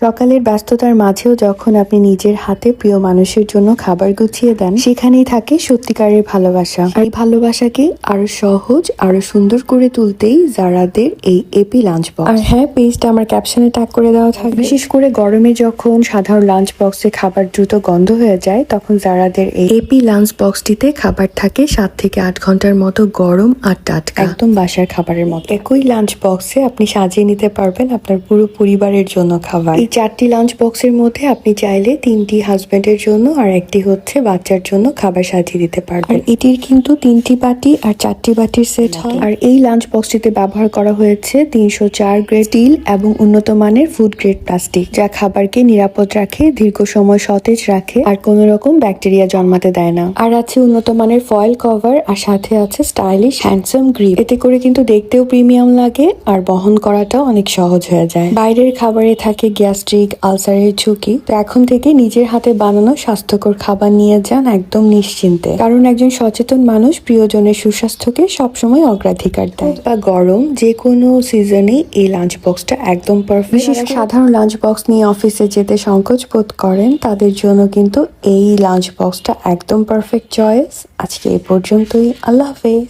সকালের ব্যস্ততার মাঝেও যখন আপনি নিজের হাতে প্রিয় মানুষের জন্য খাবার গুছিয়ে দেন, সেখানেই থাকে সত্যিকারের ভালোবাসা। আর এই ভালোবাসাকে আরো সহজ, আরো সুন্দর করে তুলতেই জারাদের এই এপি লাঞ্চ বক্স। আর হ্যাঁ, পেজটা আমার ক্যাপশনে ট্যাগ করে দেওয়া থাকবে। বিশেষ করে গরমে যখন সাধারণ লাঞ্চ বক্সে খাবার দ্রুত গন্ধ হয়ে যায়, তখন জারাদের এই এপি লাঞ্চ বক্সটিতে খাবার থাকে 7 থেকে 8 ঘন্টার মতো গরম আর টাটকা, একদম বাসার খাবারের মতো। একই লাঞ্চ বক্সে আপনি সাজিয়ে নিতে পারবেন আপনার পুরো পরিবারের জন্য খাবার। এই 4টি লাঞ্চ বক্সের মধ্যে আপনি চাইলে 3টি হাজবেন্ডের জন্য আর একটি হচ্ছে বাচ্চার জন্য খাবার সাজিয়ে দিতে পারবেন। এটির কিন্তু 3টি বাটি আর 4টি বাটির সেট হয়। আর এই লাঞ্চ বক্সটিতে ব্যবহার করা হয়েছে 304 গ্রেড স্টিল এবং উন্নত মানের ফুড গ্রেড প্লাস্টিক, যা খাবারকে নিরাপদ রাখে, দীর্ঘ সময় সতেজ রাখে আর কোনো রকম ব্যাকটেরিয়া জন্মাতে দেয় না। আর আছে উন্নত মানের ফয়েল কভার, আর সাথে আছে স্টাইলিশ হ্যান্ডসাম গ্রিপ। এতে করে কিন্তু দেখতেও প্রিমিয়াম লাগে আর বহন করাটাও অনেক সহজ হয়ে যায়। বাইরের খাবারে থাকে গ্যাস্ট্রিক, আলসারের ঝুঁকি, তো এখন থেকে নিজের হাতে বানানো স্বাস্থ্যকর খাবার নিয়ে যান একদম নিশ্চিন্তে। কারণ একজন সচেতন মানুষ প্রিয়জনের সুস্বাস্থ্যকে সবসময় অগ্রাধিকার দেয়। বা গরম যে কোনো সিজনে এই লাঞ্চ বক্সটা একদম পারফেক্ট। বিশেষ করে সাধারণ লাঞ্চ বক্স নিয়ে অফিসে যেতে সংকোচ বোধ করেন, তাদের জন্য কিন্তু এই লাঞ্চ বক্সটা একদম পারফেক্ট চয়েস। আজকে এই পর্যন্তই। আল্লাহ হাফেজ।